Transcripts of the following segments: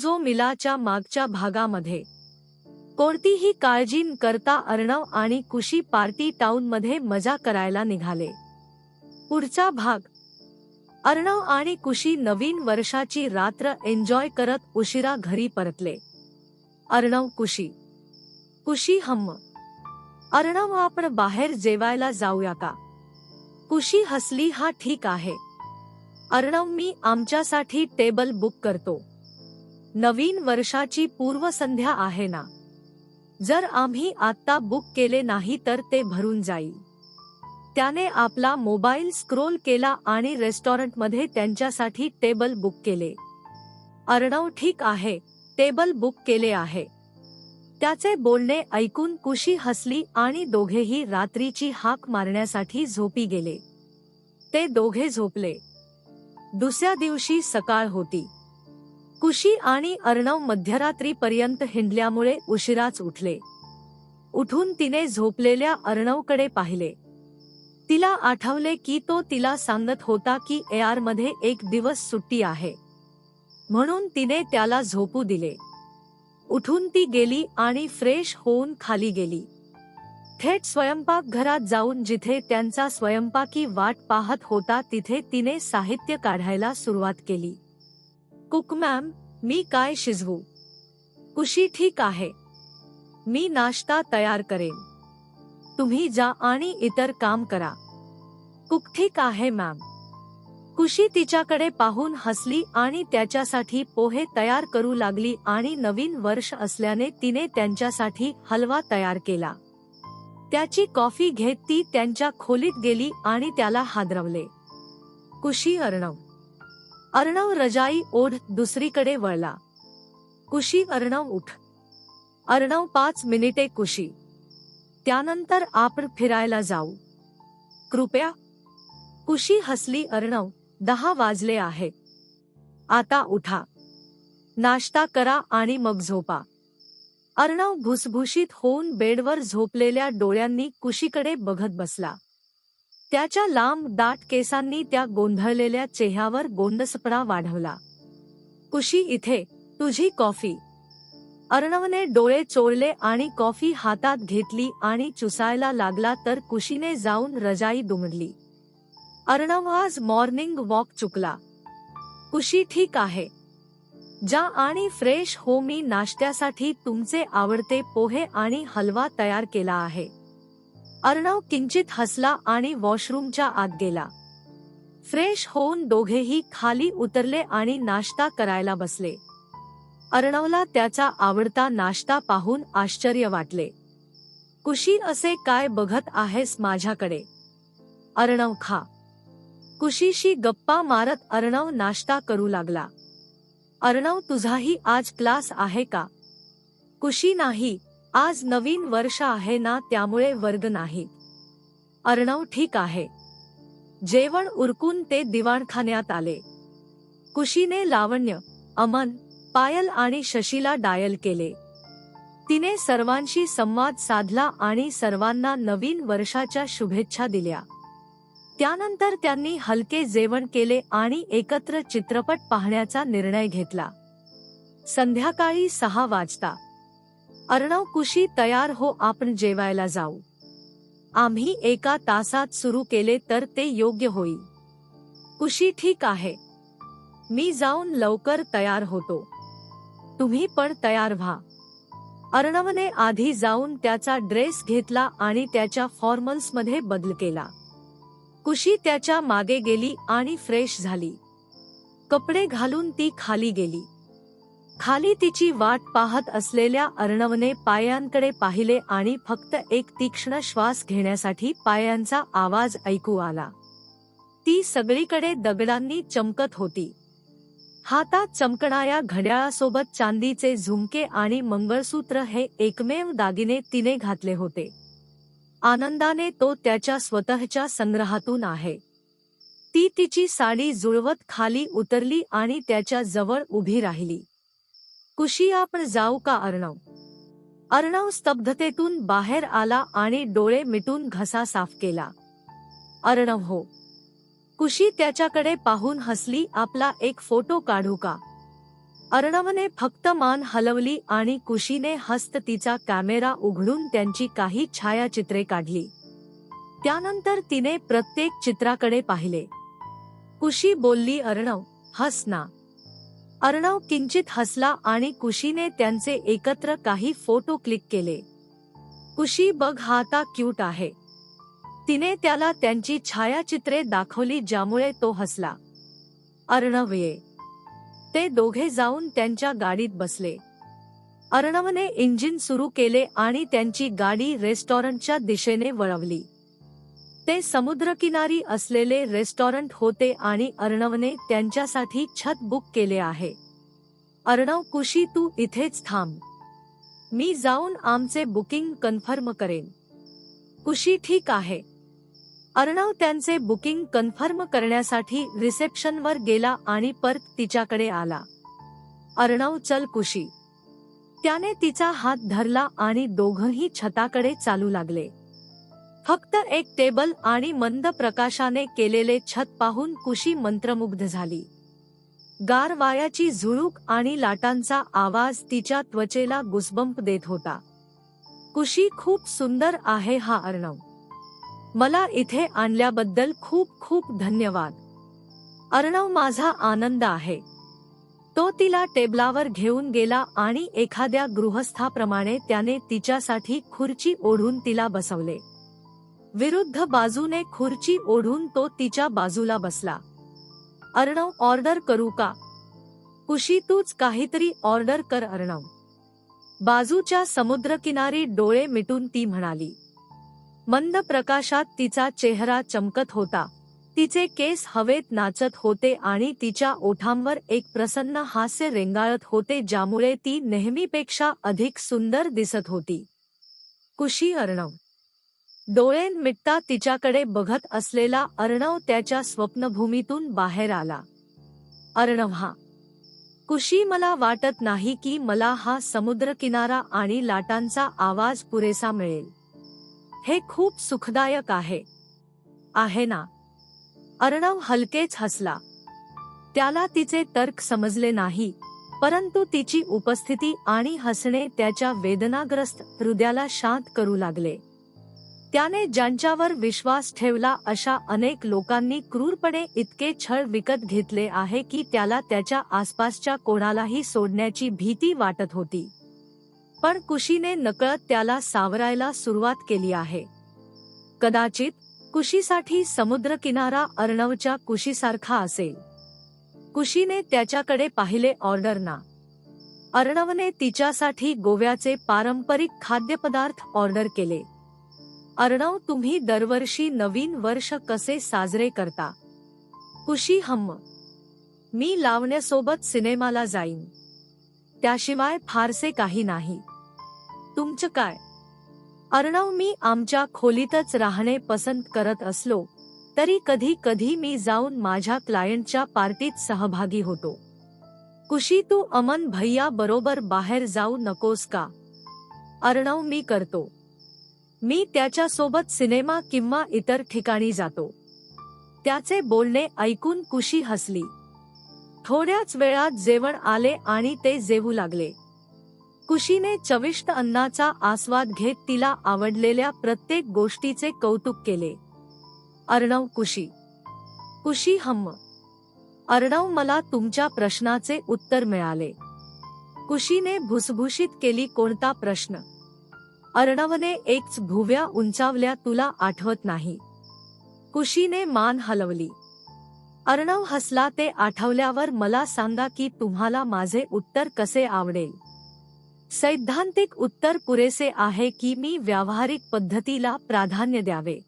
जो मिलाच्या मागच्या भागामध्ये कोणतीही काळजी न करता अर्णव आणि कुशी पार्टी टाउनमध्ये मजा करायला निघाले। पुढचा भाग। अर्णव आणि कुशी नवीन वर्षाची रात्र एन्जॉय करत उशिरा घरी परतले। अर्णव कुशी हम्म अर्णव, आपण बाहेर जेवायला जाऊया का? कुशी हसली, हा ठीक आहे अर्णव, मी आमच्यासाठी टेबल बुक करतो। नवीन वर्षाची पूर्वसंध्या आहे ना, जर आम्ही आत्ता बुक केले नाही तर ते भरून जाईल। त्याने आपला मोबाईल स्क्रोल केला आणि रेस्टॉरंटमध्ये त्यांच्यासाठी टेबल बुक केले। अर्णव, ठीक आहे, टेबल बुक केले आहे। त्याचे बोलणे ऐकून कुशी हसली आणि दोघेही रात्रीची हाक मारण्यासाठी झोपी गेले। ते दोघे झोपले। दुसऱ्या दिवशी सकाळ होती। कुशी आणि अर्णव मध्यरात्रीपर्यंत हिंडल्यामुळे उशिराच उठले। उठून तिने झोपलेल्या अर्णवकडे पाहिले। तिला आठवले की तो तिला सांगत होता की एआर मध्ये एक दिवस सुट्टी आहे, म्हणून तिने त्याला झोपू दिले। उठून ती गेली आणि फ्रेश होऊन खाली गेली। थेट स्वयंपाकघरात जाऊन जिथे त्यांचा स्वयंपाकी वाट पाहत होता तिथे तिने साहित्य काढायला सुरुवात केली। कुक मॅम, मी काय शिजवू? कुशी, ठीक आहे, मी नाश्ता तयार करेन, तुम्ही जा आणि इतर काम करा। कुक, ठीक आहे मॅम। कुशी तिच्याकडे पाहून हसली आणि त्याच्यासाठी पोहे तयार करू लागली आणि नवीन वर्ष असल्याने तिने त्यांच्यासाठी हलवा तयार केला। त्याची कॉफी घेत ती त्यांच्या खोलीत गेली आणि त्याला हादरवले। कुशी अर्णव रजाई ओढत दुसरीकडे वळला। कुशी, अर्णव उठ। अर्णव, 5 मिनिटे कुशी, त्यानंतर आपण फिरायला जाऊ, कृपया। कुशी हसली, अर्णव, 10 वाजले आहेत, आता उठा, नाश्ता करा आणि मग झोपा। अर्णव भुसभुशीत होऊन बेडवर झोपलेल्या डोळ्यांनी कुशीकडे बघत बसला। त्याच्या लांब दाट केसांनी त्या गोंधळलेल्या चेहऱ्यावर गोंडसपणा वाढवला। कुशी, इथे तुझी कॉफी। अर्णवने डोळे चोळले आणि कॉफी हातात घेतली आणि चुसायला लागला तर कुशीने जाऊन रजाई दुमडली। अर्णव, आज मॉर्निंग वॉक चुकला। कुशी, ठीक आहे, जा आणि फ्रेश हो, मी नाश्त्यासाठी तुमचे आवडते पोहे आणि हलवा तयार केला आहे। अर्णव किंचित हसला आणि वॉशरूमच्या आत गेला। फ्रेश होऊन दोघेही खाली उतरले आणि नाश्ता करायला बसले। अर्णवला त्याचा आवडता नाश्ता पाहून आश्चर्य वाटले। कुशी, असे काय बघत आहेस माझ्याकडे? अर्णव, खा। कुशीशी गप्पा मारत अर्णव नाश्ता करू लागला। अर्णव, तुझाही आज क्लास आहे का? कुशी, नाही, आज नवीन वर्ष आहे ना, त्यामुळे वर्ग नाही। अर्णव, ठीक आहे। जेवण उरकून ते दिवाणखान्यात आले। कुशीने लावण्य, अमन, पायल आणि शशीला डायल केले। तिने सर्वांशी संवाद साधला आणि सर्वांना नवीन वर्षाच्या शुभेच्छा दिल्या। त्यानंतर त्यांनी हलके जेवण केले आणि एकत्र चित्रपट पाहण्याचा निर्णय घेतला। संध्याकाळी 6 वाजता। अर्णव, कुशी, तयार हो, आपण जेवायला जाऊ। आम्ही 1 तासात सुरू केले तर ते योग्य होईल। कुशी, ठीक आहे, मी जाऊन लवकर तयार होतो, तुम्ही पण तयार व्हा। अर्णवने आधी जाऊन त्याचा ड्रेस घेतला आणि त्याच्या फॉर्मल्समध्ये बदल केला। कुशी त्याच्या मागे गेली आणि फ्रेश झाली। कपडे घालून ती खाली गेली। खाली तिची वाट पाहत असलेल्या अर्णवने पायांकडे पाहिले आणि फक्त एक तीक्ष्ण श्वास घेण्यासाठी पायांचा आवाज ऐकू आला। ती सगळीकडे दगडांनी चमकत होती। हातात चमकणाऱ्या घड्याळासोबत चांदीचे झुमके आणि मंगळसूत्र हे एकमेव दागिने तिने घातले होते। आनंदाने तो त्याच्या स्वतःच्या संग्रहातून आहे। ती तिची साडी जुळवत खाली उतरली आणि त्याच्या जवळ उभी राहिली। कुशी, आपण जाऊ का? अर्णव स्तब्धतेतून बाहेर आला आणि डोळे मिटून घसा साफ केला। अर्णव, हो। कुशी त्याच्याकडे पाहून हसली, आपला एक फोटो काढू का? अर्णवने फक्त मान हलवली आणि कुशीने हस्त तिचा कॅमेरा उघडून त्यांची काही छायाचित्रे काढली. त्यानंतर तिने प्रत्येक चित्राकडे पाहिले. कुशी बोलली, अर्णव, हस ना. अर्णव किंचित हसला आणि कुशीने त्यांचे एकत्र काही फोटो क्लिक केले. कुशी, बघ, हा आता क्यूट आहे. तिने त्याला त्यांची छायाचित्रे दाखवली, ज्यामुळे तो हसला. अर्णव, ये. ते दोघे जाऊन त्यांच्या गाडीत बसले. अर्णवने इंजिन सुरू केले आणि त्यांची गाडी रेस्टॉरंटच्या दिशेने वळवली. ते समुद्रकिनारी असलेले रेस्टॉरंट होते आणि अर्णवने त्यांच्यासाठी छत बुक केले आहे. अर्णव, कुशी, तू इथेच थांब. मी जाऊन आमचे बुकिंग कन्फर्म करेन. कुशी, ठीक आहे. अर्णव त्यांचे बुकिंग कन्फर्म करण्यासाठी रिसेप्शनवर गेला आणि परत तिच्याकडे आला. अर्णव, चल. कुशी. त्याने तिचा हात धरला आणि दोघंही छताकडे चालू लागले. फक्त एक टेबल आणि मंद प्रकाशाने केलेले छत पाहून कुशी मंत्रमुग्ध झाली. गार वाऱ्याची झुळूक आणि लाटांचा आवाज तिच्या त्वचेला गुसबंप देत होता. कुशी, खूप सुंदर आहे हा अर्णव. मला इथे आणल्याबद्दल खूप खूप धन्यवाद. अर्णव, माझा आनंद आहे. तो तिला टेबलावर घेऊन गेला आणि एखाद्या गृहस्थाप्रमाणे त्याने तिच्यासाठी खुर्ची ओढून तिला बसवले. विरुद्ध बाजूने खुर्ची ओढून तो तिच्या बाजूला बसला. अर्णव, ऑर्डर करू का? कुशी, तूच काहीतरी ऑर्डर कर. अर्णव. बाजूच्या समुद्रकिनारी डोळे मिटून ती म्हणाली. मंद प्रकाशात तिचा चेहरा चमकत होता. तिचे केस हवेत नाचत होते आणि तिच्या ओठांवर एक प्रसन्न हास्य रेंगाळत होते, ज्यामुळे ती नेहमीपेक्षा अधिक सुंदर दिसत होती. कुशी. अर्णव. डोळे मिटता तिच्याकडे बघत असलेला अर्णव त्याच्या स्वप्नभूमीतून बाहेर आला. अर्णव, हा. कुशी, मला वाटत नाही की मला हा समुद्रकिनारा आणि लाटांचा आवाज पुरेसा मिळेल. हे खूप सुखदायक आहे. आहे ना? अर्णव हलकेच हसला. त्याला तिचे तर्क समजले नाही, परंतु तिची उपस्थिती आणि हसणे त्याच्या वेदनाग्रस्त हृदयाला शांत करू लागले. त्याने ज्यांच्यावर विश्वास ठेवला अशा अनेक लोकांनी क्रूरपणे इतके छळ विकत घेतले आहे की त्याला त्याच्या आसपासच्या कोणालाही सोडण्याची भीती वाटत होती. पण कुशीने नकळत त्याला सावरायला सुरुवात केली आहे. कदाचित कुशीसाठी समुद्रकिनारा अर्णवच्या कुशीसारखा असेल. कुशीने त्याच्याकडे पाहिले. ऑर्डर ना. अर्णवने तिच्यासाठी गोव्याचे पारंपरिक खाद्यपदार्थ ऑर्डर केले. अर्णव, तुम्ही दरवर्षी नवीन वर्ष कसे साजरे करता? कुशी. मी लावण्यासोबत सिनेमाला जाईन. त्याशिवाय फारसे काही नाही. तुमचं काय? अर्णव, मी आमच्या खोलीतच राहणे पसंत करत असलो तरी कधी कधी मी जाऊन माझ्या क्लायंटच्या पार्टीत सहभागी होतो. कुशी. तू अमन भैया बरोबर बाहेर जाऊ नकोस का? अर्णव, मी करतो. मी त्याच्यासोबत सिनेमा किंवा इतर ठिकाणी जातो. त्याचे बोलणे ऐकून कुशी हसली. थोड्याच वेळात जेवण आले आणि ते जेवू लागले. कुशीने चविष्ट अन्नाचा आस्वाद घेत तिला आवडलेल्या प्रत्येक गोष्टीचे कौतुक केले. अर्णव. कुशी. कुशी. अर्णव, मला तुमच्या प्रश्नाचे उत्तर मिळाले. कुशीने भुसभुशीत केली. कोणता प्रश्न? अर्णवने एकच भुवया उंचावल्या. तुला आठवत नाही? कुशीने मान हलवली. अर्णव हसला. ते आठवल्यावर मला सांगा की तुम्हाला माझे उत्तर कसे आवडेल. सैद्धांतिक उत्तर पुरेसे आहे की मी व्यावहारिक पद्धतीला प्राधान्य द्यावे?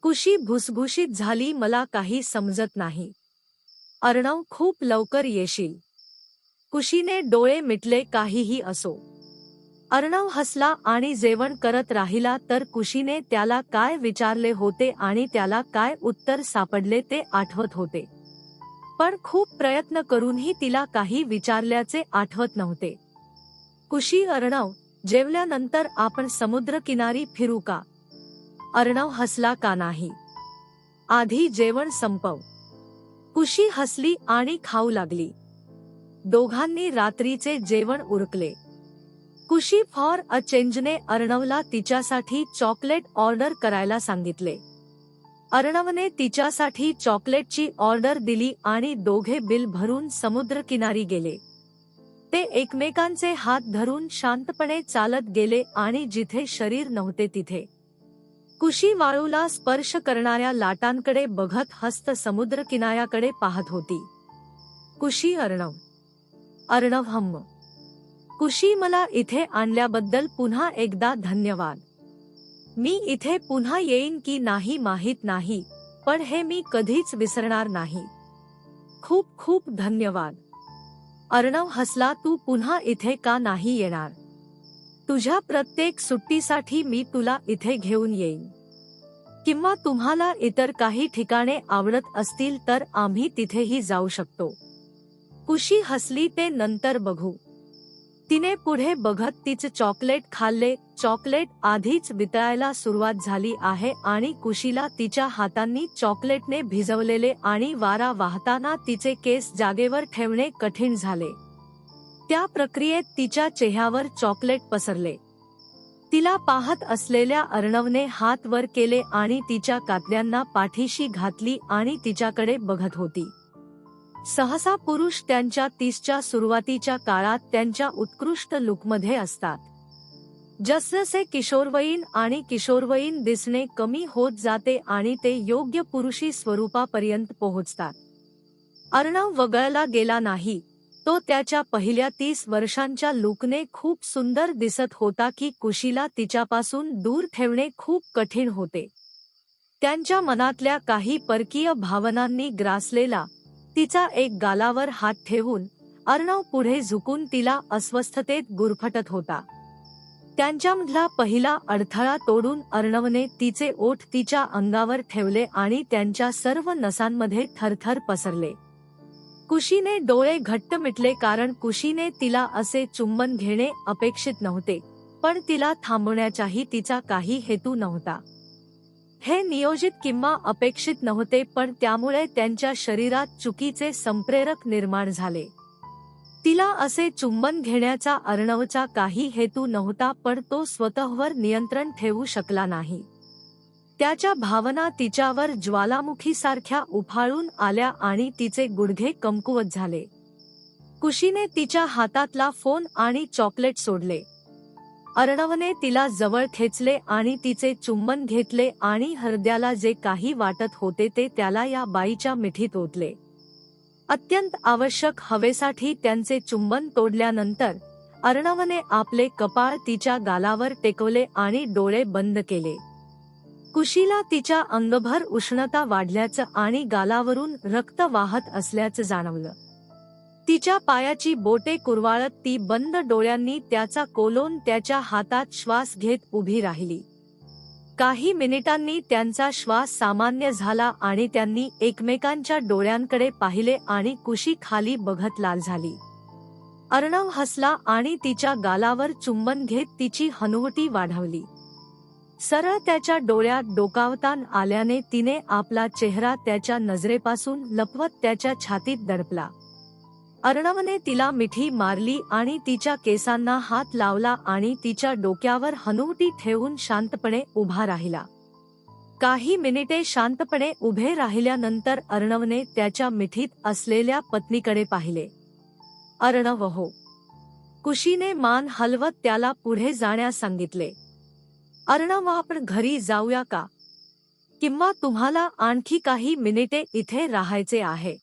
कुशी भुसभुशीत झाली. मला काही समजत नाही. अर्णव, खूप लवकर येशील? कुशीने डोळे मिटले. काहीही असो. अर्णव हसला आणि जेवण करत राहिला. तर कुशीने त्याला काय विचारले होते आणि त्याला काय उत्तर सापडले ते आठवत होते, पण खूप प्रयत्न करूनही तिला काही विचारल्याचे आठवत नव्हते. कुशी. अर्णव, जेवल्यानंतर आपण समुद्रकिनारी फिरू का? अर्णव हसला. का नाही? आधी जेवण संपव. कुशी हसली आणि खाऊ लागली. दोघांनी रात्रीचे जेवण उरकले. कुशी फॉर अ चेंजने अर्णवला तिच्यासाठी चॉकलेट ऑर्डर करायला सांगितले. अर्णवने तिच्यासाठी चॉकलेटची ऑर्डर दिली आणि दोघे बिल भरून समुद्रकिनारी गेले. ते एकमेकांचे हात धरून शांतपणे चालत गेले आणि जिथे शरीर नव्हते तिथे. कुशी वाळूला स्पर्श करणाऱ्या लाटांकडे बघत हस्त समुद्रकिनाऱ्याकडे पाहत होती. कुशी अर्णव. अर्णव हम्म. कुशी मला इथे आणल्याबद्दल पुन्हा एकदा धन्यवाद. मी इथे पुन्हा येईन की नाही माहीत नाही, पण हे मी कधीच विसरणार नाही. खूप खूप धन्यवाद. अर्णव हसला. तू पुन्हा इथे का नाही येणार? तुझ्या प्रत्येक सुट्टीसाठी मी तुला इथे घेऊन येईन. किंवा तुम्हाला इतर काही ठिकाणे आवडत असतील तर आम्ही तिथेही जाऊ शकतो. कुशी हसली. ते नंतर बघू. तिने पुढे बघत तिचे चॉकलेट खाल्ले. चॉकलेट आधीच वितळायला सुरुवात झाली आहे आणि कुशीला तिच्या हातांनी चॉकलेटने भिजवलेले आणि वारा वाहताना तिचे केस जागेवर ठेवणे कठीण झाले. त्या प्रक्रियेत तिच्या चेहऱ्यावर चॉकलेट पसरले. तिला पाहत असलेल्या अर्णवने हात वर केले आणि तिच्या कातड्यांना पाठीशी घातली आणि तिच्याकडे बघत होती. सहसा पुरुष त्यांच्या 30च्या सुरुवातीच्या काळात त्यांच्या उत्कृष्ट लुकमध्ये असतात. जसजसे किशोरवयीन आणि किशोरवयीन दिसणे कमी होत जाते आणि ते योग्य पुरुषी स्वरूपापर्यंत पोहोचतात. अर्णव वगळला गेला नाही. तो त्याच्या पहिल्या 30 वर्षांच्या लुकने खूप सुंदर दिसत होता की कुशीला तिच्यापासून दूर ठेवणे खूप कठीण होते. त्यांच्या मनातल्या काही परकीय भावनांनी ग्रासलेला तिचा एक गालावर हात ठेवून अर्णव पुढे झुकून तिला अस्वस्थतेत गुरफटत होता. त्यांच्यामधला पहिला अडथळा तोडून अर्णवने तिचे ओठ तिच्या अंगावर ठेवले आणि त्यांच्या सर्व नसांमध्ये थरथर पसरले. कुशीने डोळे घट्ट मिटले कारण कुशीने तिला असे चुंबन घेणे अपेक्षित नव्हते, पण तिला थांबवण्याचाही तिचा काही हेतू नव्हता. हे नियोजित किंवा अपेक्षित नव्हते, पण त्यामुळे त्यांच्या शरीरात चुकीचे संप्रेरक निर्माण झाले. तिला असे चुंबन घेण्याचा अर्णवचा काही हेतू नव्हता, पण तो स्वतःवर नियंत्रण ठेवू शकला नाही. त्याच्या भावना तिच्यावर ज्वालामुखीसारख्या उफाळून आल्या आणि तिचे गुडघे कमकुवत झाले. कुशीने तिच्या हातातला फोन आणि चॉकलेट सोडले. अर्णवने तिला जवळ खेचले आणि तिचे चुंबन घेतले आणि हृदयाला जे काही वाटत होते ते त्याला या बाईच्या मिठीत ओतले. अत्यंत आवश्यक हवेसाठी त्यांचे चुंबन तोडल्यानंतर अर्णवने आपले कपाळ तिच्या गालावर टेकवले आणि डोळे बंद केले. कुशीला तिच्या अंगभर उष्णता वाढल्याचं आणि गालावरून रक्त वाहत असल्याचं जाणवलं. तिच्या पायाची बोटे कुरवाळत ती बंद डोळ्यांनी त्याचा कोलोन त्याच्या हातात श्वास घेत उभी राहिली. काही मिनिटांनी त्यांचा श्वास सामान्य झाला आणि त्यांनी एकमेकांच्या डोळ्यांकडे पाहिले आणि कुशी खाली बघत लाल झाली. अर्णव हसला आणि तिच्या गालावर चुंबन घेत तिची हनुवटी वाढवली. सरळ त्याच्या डोळ्यात डोकावतान आल्याने तिने आपला चेहरा त्याच्या नजरेपासून लपवत त्याच्या छातीत दडपला. अर्णवने तिला मिठी मारली आणि तिच्या केसांना हात लावला आणि तिच्या डोक्यावर हनुवटी ठेवून शांतपणे उभा राहिला. काही मिनिटे शांतपणे उभे राहिल्यानंतर अर्णवने त्याच्या मिठीत असलेल्या पत्नीकडे पाहिले. अर्णव हो. कुशीने मान हलवत त्याला पुढे जाण्यास सांगितले. अर्णव आपण घरी जाऊया का? किंवा तुम्हाला आणखी काही मिनिटे इथे राहायचे आहे?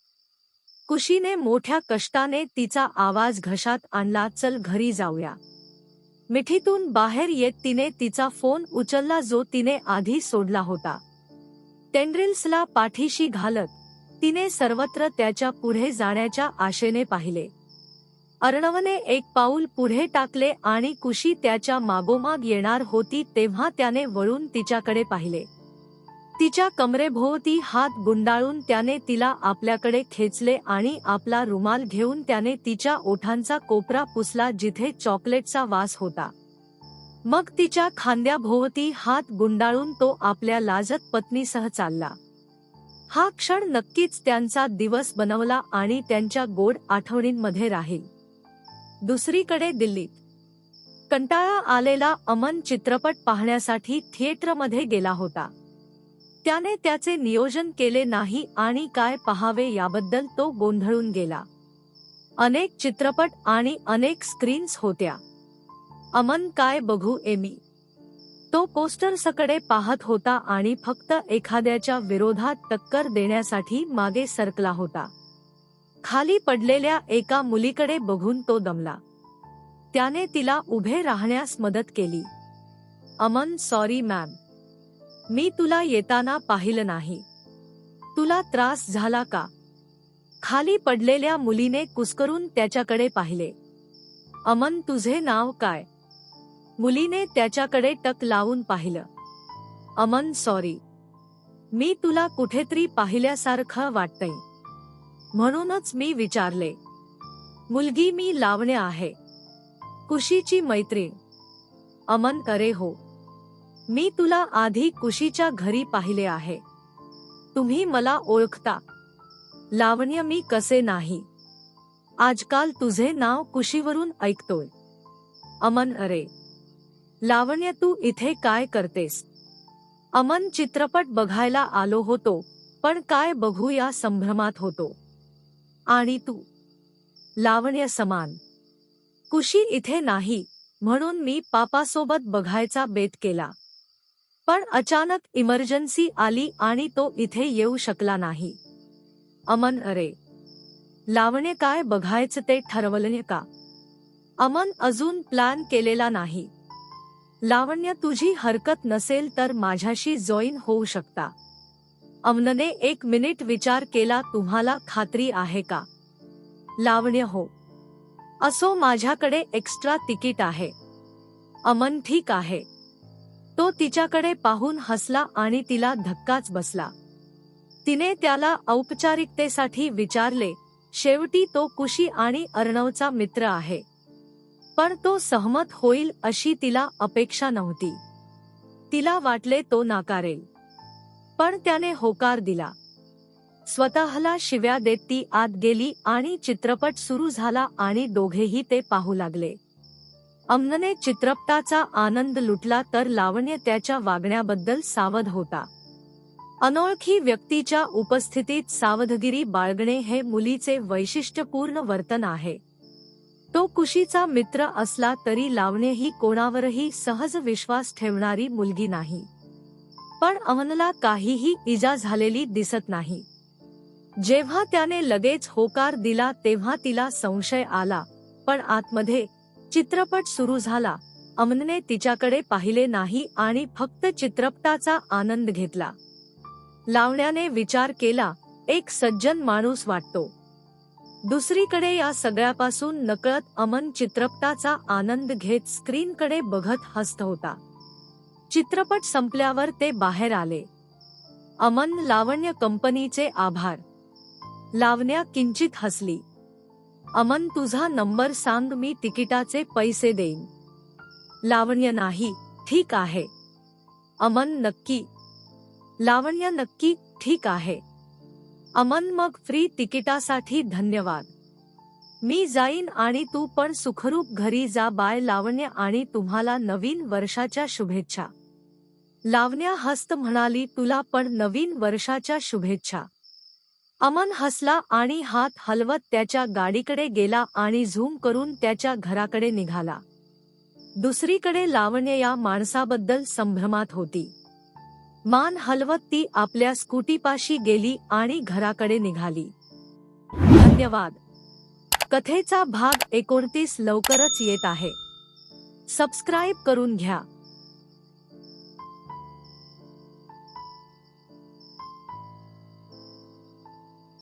कुशीने मोठ्या कष्टाने तिचा आवाज घशात आणला. चल घरी जाऊया. मिठीतून बाहेर येत तिने तिचा फोन उचलला जो तिने आधी सोडला होता. टेंड्रिल्सला पाठीशी घालत तिने सर्वत्र त्याच्या पुढे जाण्याच्या आशेने पाहिले. अर्णवने एक पाऊल पुढे टाकले आणि कुशी त्याच्या मागोमाग येणार होती तेव्हा त्याने वळून तिच्याकडे पाहिले. तिच्या कमरेभोवती हात गुंडाळून त्याने तिला आपल्याकडे खेचले आणि आपला रुमाल घेऊन त्याने तिच्या ओठांचा कोपरा पुसला जिथे चॉकलेटचा वास होता. मग तिच्या खांद्याभोवती हात गुंडाळून तो आपल्या लाजत पत्नीसह चालला. हा क्षण नक्कीच त्यांचा दिवस बनवला आणि त्यांच्या गोड आठवणींमध्ये राहील. दुसरीकडे दिल्लीत कंटाळा आलेला अमन चित्रपट पाहण्यासाठी थिएटरमध्ये गेला होता. त्याने त्याचे नियोजन केले नाही आणि काय पाहावे याबद्दल तो गोंधळून गेला. अनेक चित्रपट आणि अनेक स्क्रीन्स होत्या. अमन काय बघू एमी? तो पोस्टर्सकडे पाहत होता आणि फक्त एखाद्याच्या विरोधात टक्कर देण्यासाठी मागे सरकला होता. खाली पडलेल्या एका मुलीकडे बघून तो दमला. त्याने तिला उभे राहण्यास मदत केली. अमन, सॉरी मॅम, मी तुला येताना पाहिलं नाही. तुला त्रास झाला का? खाली पडलेल्या मुलीने कुस्करून त्याच्याकडे पाहिले. अमन, तुझे नाव काय? मुलीने त्याच्याकडे टक लावून पाहिलं. अमन, सॉरी, मी तुला कुठेतरी पाहिल्यासारखं वाटतंय, म्हणूनच मी विचारले. मुलगी, मी लावण्य आहे, कुशीची मैत्रीण. अमन, अरे हो, मी तुला आधी कुशीच्या घरी पाहिले आहे. तुम्ही मला ओळखता? लावण्य, मी कसे नाही, आजकाल तुझे नाव कुशीवरून ऐकतोय. अमन, अरे लावण्य, तू इथे काय करतेस? अमन, चित्रपट बघायला आलो होतो, पण काय बघू या संभ्रमात होतो. आणि तू? लावण्य, समान. कुशी इथे नाही, म्हणून मी पापासोबत बघायचा बेत केला. पण अचानक इमर्जन्सी आली आणि तो इथे येऊ शकला नाही. अमन, अरे लावण्य, काय बघायचं ते ठरवलं का? अमन, अजून प्लॅन केलेला नाही. लावण्य, तुझी हरकत नसेल तर माझ्याशी जॉईन होऊ शकता. अमनने एक मिनिट विचार केला. तुम्हाला खात्री आहे का? लावण्य, हो. असो, माझ्याकडे एक्स्ट्रा तिकीट आहे. अमन, ठीक आहे. तो तिच्याकडे पाहून हसला आणि तिला धक्काच बसला. तिने त्याला औपचारिकतेसाठी विचारले. शेवटी तो कुशी आणि अर्णवचा मित्र आहे. पण तो सहमत होईल अशी तिला अपेक्षा नव्हती. तिला वाटले तो नाकारेल, पण त्याने होकार दिला. स्वतःला शिव्या देत ती आत गेली आणि चित्रपट सुरू झाला आणि दोघेही ते पाहू लागले. अमनने चित्रपटाचा आनंद लुटला तर लावण्य त्याच्या वागण्याबद्दल सावध होता. अनोळखी व्यक्तीच्या उपस्थितीत सावधगिरी बाळगणे हे मुलीचे वैशिष्ट्यपूर्ण वर्तन आहे. तो कुशीचा मित्र असला तरी लावण्य ही कोणावरही सहज विश्वास ठेवणारी मुलगी नाही. पण अमनला काहीही इजा झालेली दिसत नाही. जेव्हा त्याने लगेच होकार दिला तेव्हा तिला संशय आला, पण आतमध्ये चित्रपट सुरू झाला. अमनने तिच्याकडे पाहिले नाही आणि फक्त चित्रपटाचा आनंद घेतला. लावण्याने विचार केला, एक सज्जन माणूस वाटतो. दुसरीकडे या सगळ्यापासून नकळत अमन चित्रपटाचा आनंद घेत स्क्रीनकडे बघत हसत होता. चित्रपट संपल्यावर ते बाहेर आले. अमन, लावण्य कंपनीचे आभार. लावण्या किंचित हसली. अमन, तुझा नंबर सांग, मी तिकिटाचे पैसे देईन. लावण्य, नाही, ठीक आहे. अमन, नक्की? लावण्य, नक्की, ठीक आहे. अमन, मग फ्री तिकिटासाठी धन्यवाद. मी जाईन आणि तू पण सुखरूप घरी जा. बाय लावण्य, आणि तुम्हाला नवीन वर्षाच्या शुभेच्छा. लावण्या हसत म्हणाली, तुला पण नवीन वर्षाच्या शुभेच्छा. अमन हसला आणि हात हलवत त्याच्या गाडीकडे गेला आणि झूम करून त्याच्या घराकडे निघाला. दुसरीकडे लावण्य या माणसाबद्दल संभ्रमात होती. मान हलवत ती आपल्या स्कूटीपाशी गेली आणि घराकडे निघाली. धन्यवाद. कथेचा भाग 29 लवकरच येत आहे. सबस्क्राईब करून घ्या.